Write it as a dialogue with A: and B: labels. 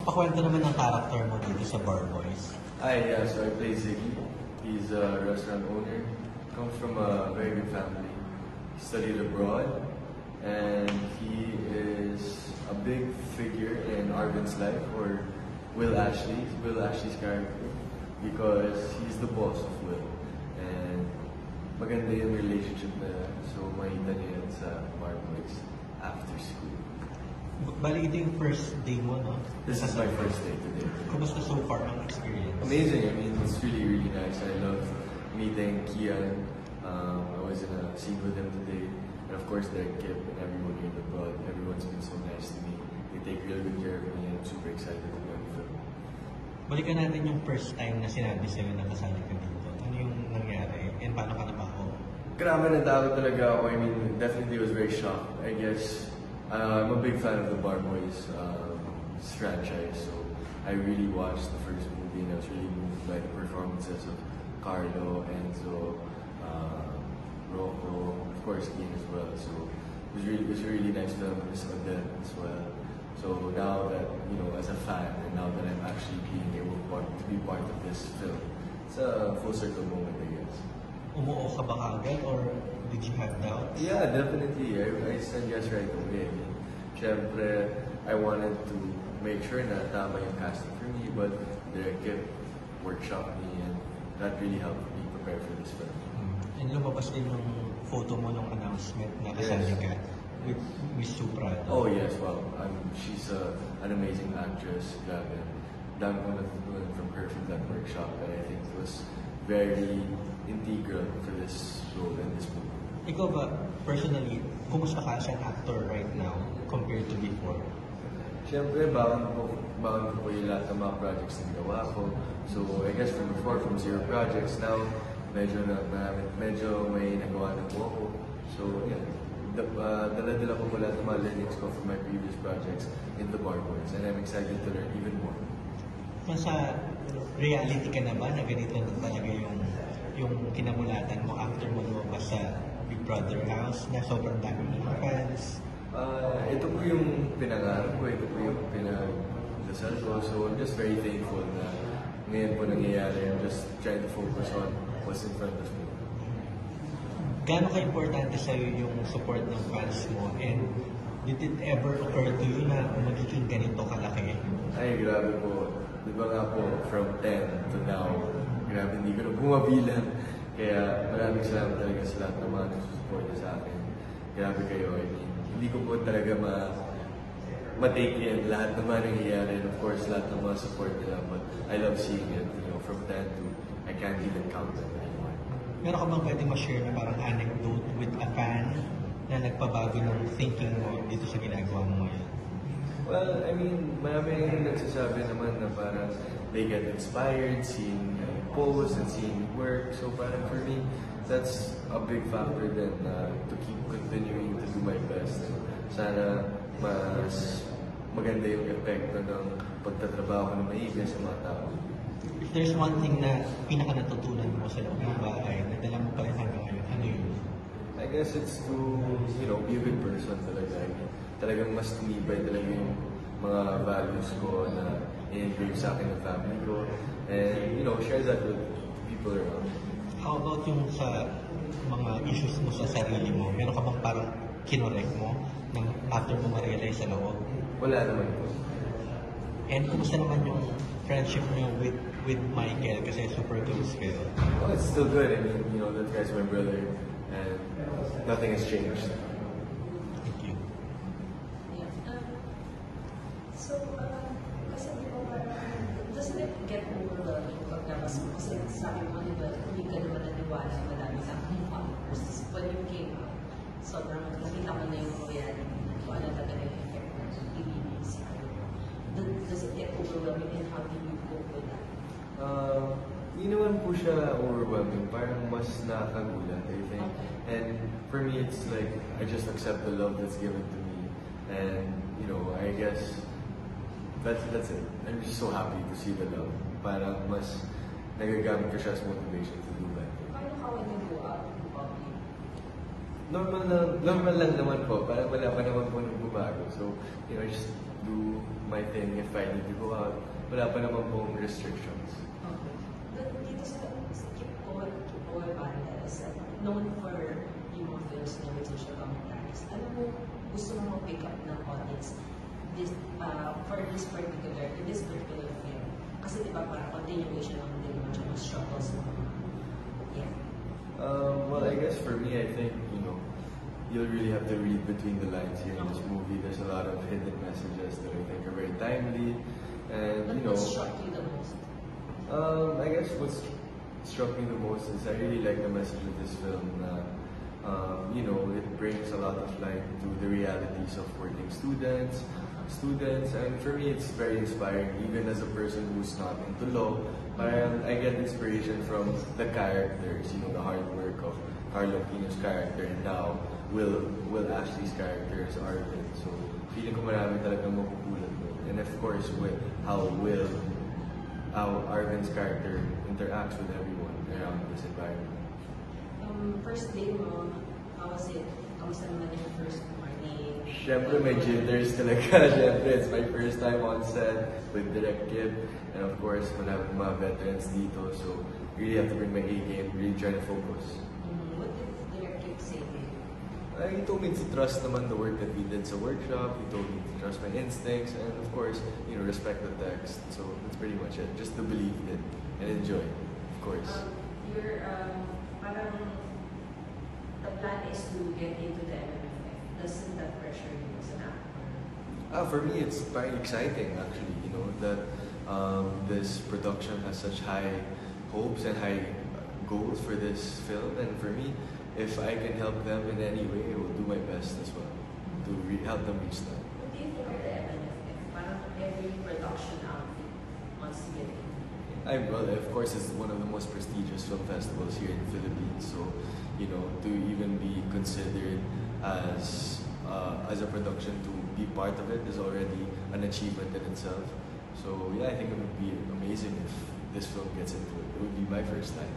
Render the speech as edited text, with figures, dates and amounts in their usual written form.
A: Pakwento naman ng character mo dito sa Bar Boys.
B: Yeah, so I play Ziggy. He's a restaurant owner. Comes from a very good family. He studied abroad, and he is a big figure in Arvin's life, or Will Ashley's character, because he's the boss of Will. And maganda yung relationship na so makita niya yan sa Bar Boys after school.
A: Bali, ito yung first day mo, no?
B: This is my first day today.
A: Kumusta so far ang experience?
B: Amazing. I mean, it's really, really nice. I love meeting Kian. I was in a scene with him today. And of course, Derek Kip and everyone here in the pod. Everyone's been so nice to me. They take real good care of me, and I'm super excited to be on the film.
A: Balikan natin yung first time na sinabi sa'yo na kasali ka dito. Ano yung nangyari? And paano ka nabaho?
B: Grabe, natakot talaga ako. I mean, definitely was very shocked. I guess I'm a big fan of the Bar Boys franchise, so I really watched the first movie and I was really moved by the performances of Carlo, Enzo, Rocco, of course Ian as well. So it was a really nice film with Miss Odette as well. So now that, you know, as a fan, and now that I'm actually being able to be part of this film, it's a full circle moment, I guess.
A: Umuo ka ba agad or did you have doubts?
B: Yeah, definitely. I said yes right away. I mean, syempre, I wanted to make sure na tama yung casting for me, but Derek kept workshop me, and that really helped me prepare for this film.
A: And lumabas din yung photo mo nung announcement na kasali ka with Miss Supra.
B: Oh yes, well, she's an amazing actress. Grabe. Dami ko natutunan from her from that workshop, and I think it was very integral for this role and this movie.
A: Ikaw ba, personally, kumusta ka as an actor right now compared to before?
B: Siyempre, bago ko yung lahat ng mga projects na gawa ko. So, I guess from before, from zero projects, now, medyo may nagawa na po ako. So, yeah, dala-dala ko po lahat ng mga learnings ko from my previous projects in the Bar Boys, and I'm excited to learn even more.
A: Nasa reality ka na ba na ganito na talaga yung kinamulatan mo after mo lumabas sa Big Brother house na sobrang dami mga fans?
B: Ito po yung pinangarap ko, ito po yung pinagdasal ko. So I'm just very thankful na ngayon po nangyayari. I'm just trying to focus on what's in front of me.
A: Gaano ka-importante sa'yo yung support ng fans mo? And did it ever occur to you na magiging ganito kalaki?
B: Ay, grabe po. Di ba nga po, from 10 to now, grabe, hindi ko na bumabilang. Kaya maraming salamat talaga sa lahat ng mga nagsusuporta sa akin. Grabe kayo. I mean, hindi ko po talaga ma-take in lahat ng mga nangyayari, and of course, lahat ng mga support nila. But I love seeing it, you know, from 10 to I can't even count them anymore.
A: Meron ka bang pwede ma-share na parang anecdote with a fan na nagpabago ng thinking mo dito sa ginagawa mo ngayon?
B: Well, I mean, marami nagsasabi naman na parang they get inspired seeing posts and seeing work. So parang for me, that's a big factor then to keep continuing to do my best. And sana mas maganda yung epekto ng pagtatrabaho ko na maigi sa mga tao.
A: If there's one thing na pinaka-natutunan mo sa loob ng bahay, na dala mo pa rin hanggang ngayon, ano yun?
B: I guess it's to, you know, be a good person talaga. I mean, talagang mas tumibay talaga yung mga values ko na in-engrave sa akin ng family ko. And, you know, share that with people around me.
A: How about yung sa mga issues mo sa sarili mo? Meron ka bang parang kinorek mo after mo ma-realize sa loob?
B: Wala naman po.
A: And kumusta naman yung friendship niyo with Michael kasi super close kayo?
B: Well, it's still good. I mean, you know, that guy's my brother and nothing has changed.
A: Thank you.
C: Kasi di ba parang, doesn't it get overwhelming pag nabas mo? Kasi sabi mo, di ba, hindi ka naman naniwala na madami sa aking followers. When you came out, sobrang nakita mo na yung reality kung ano talaga yung effect ng ibigay sa does it get overwhelming and how do you cope with that?
B: Hindi naman po siya overwhelming. Parang mas nakakagulat, I think.
C: Okay.
B: And for me, it's like, I just accept the love that's given to me. And, you know, I guess, that's it. I'm just so happy to see the love. Parang mas nagagamit ko siya as motivation to do better.
C: Paano ka when you go out in public?
B: Normal lang naman po. Parang wala pa naman po nagbabago. So, you know, I just do my thing if I need to go out. Wala pa naman pong restrictions.
C: Okay. But dito sa Kipoy Banda is known for yung mga films na with social commentaries. Ano mo gusto mo pick up ng audience this, for in this particular film? Kasi di ba parang continuation lang din naman siya ng struggles mo. Yeah.
B: Well, I guess for me, I think, you'll really have to read between the lines here in this movie. There's a lot of hidden messages that I think are very timely. And,
C: But what struck you the most?
B: I guess what struck me the most is I really like the message of this film that, it brings a lot of light to the realities of working students, and for me it's very inspiring, even as a person who's not into law. I get inspiration from the characters, the hard work of Carlo Aquino's character, and now Will Ashley's character is Arvin. So feeling ko marami talagang mapupulot mo. And of course with how Arvin's character interacts with everyone around this environment.
C: First day mo, how was it? Kamusta naman yung first morning?
B: Siyempre may jitters talaga. Siyempre, it's my first time on set with Direct Kib. And of course, maraming mga veterans dito. So, really have to bring my A game, really try to focus.
C: What did Direct Kib say to you?
B: He told me to trust naman the work that we did sa workshop. He told me to trust my instincts. And of course, respect the text. So, that's pretty much it. Just to believe it and enjoy, of course.
C: Parang the plan is to get into the MMFF. Doesn't that pressure you as an actor?
B: For me, it's very exciting actually, that this production has such high hopes and high goals for this film. And for me, if I can help them in any way, I will do my best as well to help them reach that.
C: What do you think of the MMFF? Parang every production outfit wants to get in.
B: Well, of course, it's one of the most prestigious film festivals here in the Philippines. So, to even be considered as a production, to be part of it is already an achievement in itself. So, yeah, I think it would be amazing if this film gets into it. It would be my first time.